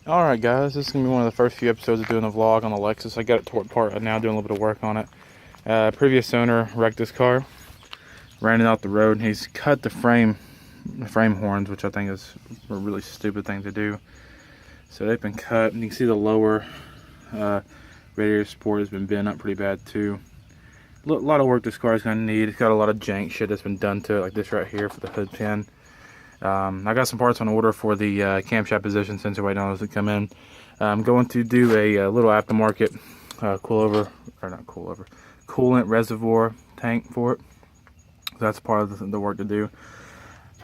Alright guys, this is going to be one of the first few episodes of doing a vlog on the Lexus. I got it tore apart right now, doing a little bit of work on it. Previous owner wrecked this car, ran it out the road, and he's cut the frame horns, which I think is a really stupid thing to do. So they've been cut, and you can see the lower radiator support has been bent up pretty bad too. A lot of work this car is going to need. It's got a lot of jank shit that's been done to it, like this right here for the hood pin. I got some parts on order for the camshaft position sensor waiting on those to come in. I'm going to do a little aftermarket coolant reservoir tank for it. So that's part of the work to do.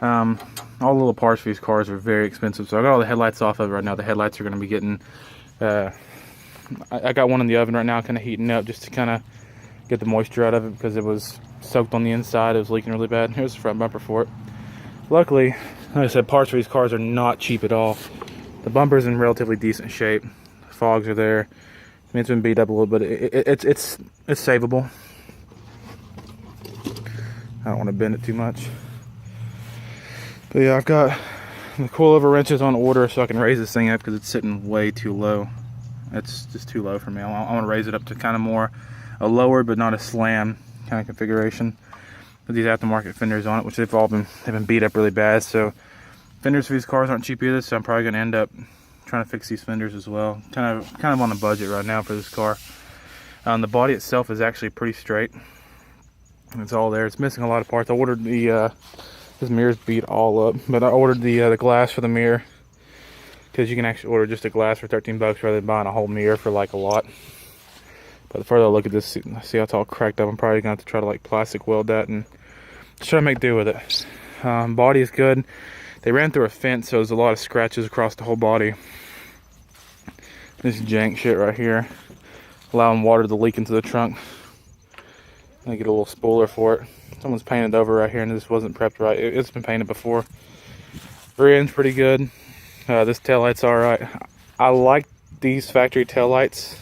All the little parts for these cars are very expensive, so I got all the headlights off of it right now. The headlights are going to be getting I got one in the oven right now, kind of heating up just to kind of get the moisture out of it because it was soaked on the inside. It was leaking really bad. Here's the front bumper for it. Luckily, like I said, parts for these cars are not cheap at all. The bumper's in relatively decent shape. The fogs are there. I mean, it's been beat up a little bit. It's savable. I don't want to bend it too much. But yeah, I've got the coilover wrenches on order so I can raise this thing up because it's sitting way too low. It's just too low for me. I want to raise it up to kind of more a lower but not a slam kind of configuration. With these aftermarket fenders on it, which they've been beat up really bad. So fenders for these cars aren't cheap either. So I'm probably going to end up trying to fix these fenders as well. Kind of on a budget right now for this car. The body itself is actually pretty straight. It's all there. It's missing a lot of parts. I ordered the this mirror's beat all up, but I ordered the glass for the mirror because you can actually order just a glass for 13 bucks rather than buying a whole mirror for like a lot. But the further I look at this, see how it's all cracked up. I'm probably going to have to try to like plastic weld that and just try to make do with it. Body is good. They ran through a fence, so there's a lot of scratches across the whole body. This jank shit right here, allowing water to leak into the trunk. I get a little spoiler for it. Someone's painted over right here, and this wasn't prepped right. It's been painted before. Rear end's pretty good. This taillight's alright. I like these factory taillights.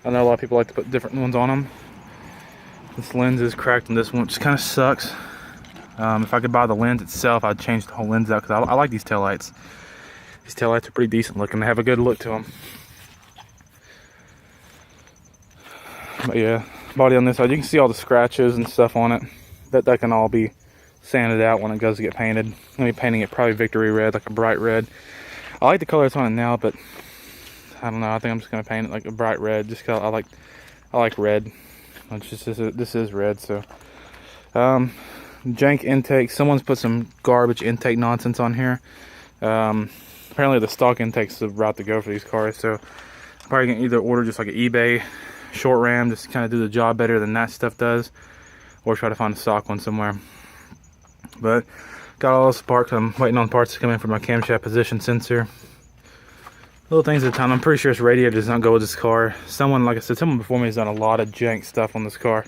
I know a lot of people like to put different ones on them. This lens is cracked on this one, which kind of sucks. If I could buy the lens itself, I'd change the whole lens out because I like these taillights. These taillights are pretty decent looking. They have a good look to them. But yeah, body on this side, you can see all the scratches and stuff on it. That can all be sanded out when it goes to get painted. I'm going to be painting it probably victory red, like a bright red. I like the color it's on it now, but I don't know. I think I'm just gonna paint it like a bright red, just cause I like red. It's just this is red. So, jank intake. Someone's put some garbage intake nonsense on here. Apparently the stock intake's the route to go for these cars. So, I'm probably gonna either order just like an eBay short ram, just to kind of do the job better than that stuff does, or try to find a stock one somewhere. But got all this parts. I'm waiting on parts to come in for my camshaft position sensor. Little things at a time. I'm pretty sure this radiator does not go with this car. Someone, like I said, someone before me has done a lot of jank stuff on this car.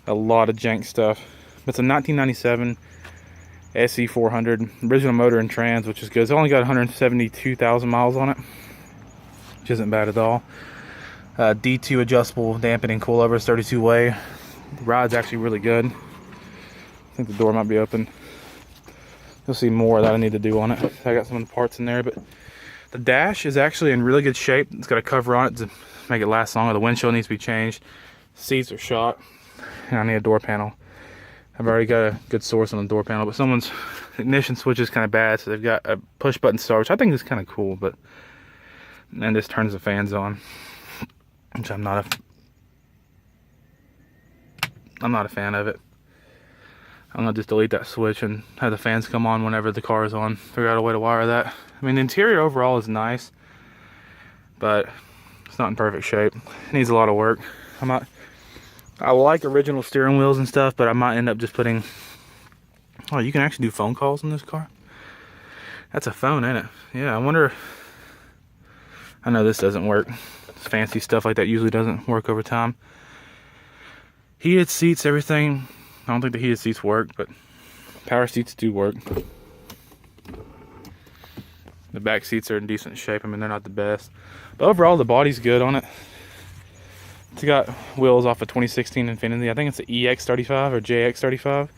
A lot of jank stuff. It's a 1997 SC400. Original motor and trans, which is good. It's only got 172,000 miles on it, which isn't bad at all. D2 adjustable dampening coilover, 32 way. The ride's actually really good. I think the door might be open. You'll see more that I need to do on it. I got some of the parts in there, but the dash is actually in really good shape. It's got a cover on it to make it last longer. The windshield needs to be changed. Seats are shot. And I need a door panel. I've already got a good source on the door panel, but someone's ignition switch is kind of bad, so they've got a push button start, which I think is kind of cool, but and this turns the fans on, which I'm not a fan of it. I'm gonna just delete that switch and have the fans come on whenever the car is on. Figure out a way to wire that. I mean, the interior overall is nice, but it's not in perfect shape. It needs a lot of work. I like original steering wheels and stuff, but I might end up just putting. Oh, you can actually do phone calls in this car. That's a phone, ain't it? Yeah, I wonder. I know this doesn't work. Fancy stuff like that usually doesn't work over time. Heated seats, everything. I don't think the heated seats work, but power seats do work. The back seats are in decent shape. I mean, they're not the best, but overall the body's good on it. It's got wheels off a 2016 Infiniti. I think it's the EX35 or JX35.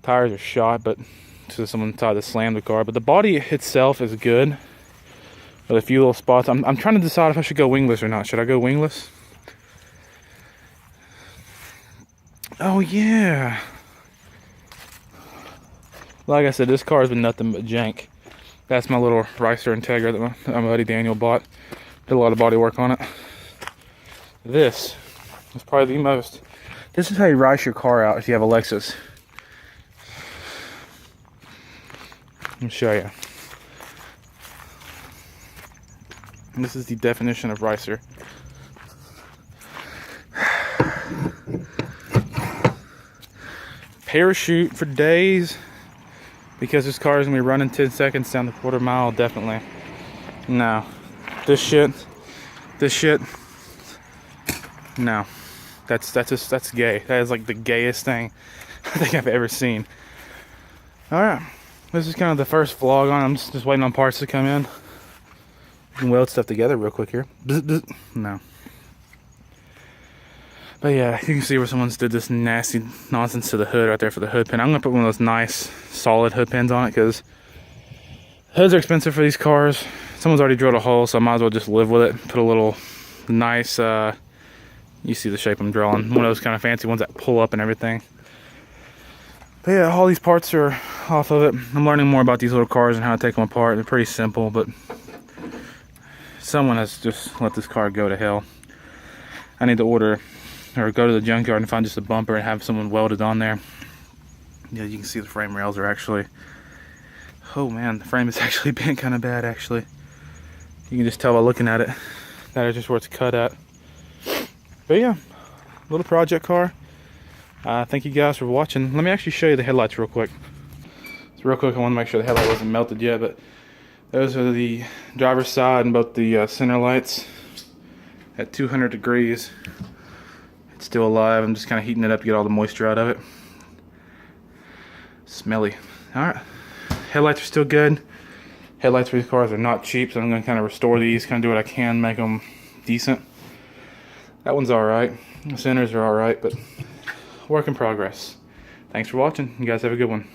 Tires are shot, but so someone tried to slam the car. But the body itself is good. But a few little spots. I'm trying to decide if I should go wingless or not. Should I go wingless? Oh yeah. Like I said, this car has been nothing but jank. That's my little Ricer Integra that my buddy Daniel bought. Did a lot of body work on it. This is probably the most. This is how you rice your car out if you have a Lexus. Let me show you. And this is the definition of ricer. Parachute for days, because this car is gonna be running 10 seconds down the quarter mile. Definitely. No. This shit. No. That's gay. That is like the gayest thing I think I've ever seen. Alright. This is kind of the first vlog on. I'm just waiting on parts to come in. You can weld stuff together real quick here. No. But yeah, you can see where someone's did this nasty nonsense to the hood right there for the hood pin. I'm going to put one of those nice, solid hood pins on it because hoods are expensive for these cars. Someone's already drilled a hole, so I might as well just live with it. Put a little nice, you see the shape I'm drawing. One of those kind of fancy ones that pull up and everything. But yeah, all these parts are off of it. I'm learning more about these little cars and how to take them apart. They're pretty simple, but someone has just let this car go to hell. I need to order or go to the junkyard and find just a bumper and have someone weld it on there. Yeah, you can see the frame rails are actually, oh man, the frame is actually bent kind of bad actually. You can just tell by looking at it. That is just where it's cut at. But yeah, little project car. Thank you guys for watching. Let me actually show you the headlights real quick. So real quick, I want to make sure the headlight wasn't melted yet, but those are the driver's side and both the center lights at 200 degrees. It's still alive. I'm just kind of heating it up to get all the moisture out of it. Smelly. Alright. Headlights are still good. Headlights for these cars are not cheap, so I'm going to kind of restore these, kind of do what I can, make them decent. That one's alright. The centers are alright, but work in progress. Thanks for watching. You guys have a good one.